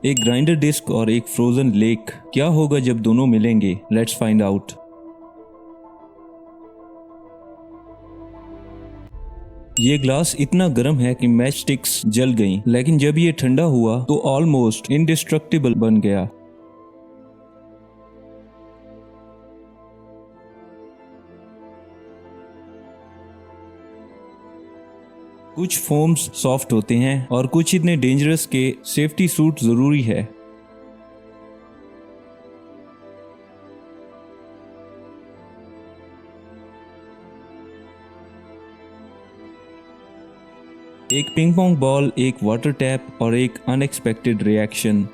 एक grinder disc और एक फ्रोजन लेक, क्या होगा जब दोनों मिलेंगे? Let's find out. ये ग्लास इतना गर्म है कि मैच स्टिक्स जल गईं, लेकिन जब ये ठंडा हुआ तो ऑलमोस्ट इंडिस्ट्रक्टिबल बन गया। कुछ फोम्स सॉफ्ट होते हैं और कुछ इतने डेंजरस के सेफ्टी सूट जरूरी है। एक पिंग पोंग बॉल, एक वाटर टैप और एक अनएक्सपेक्टेड रिएक्शन।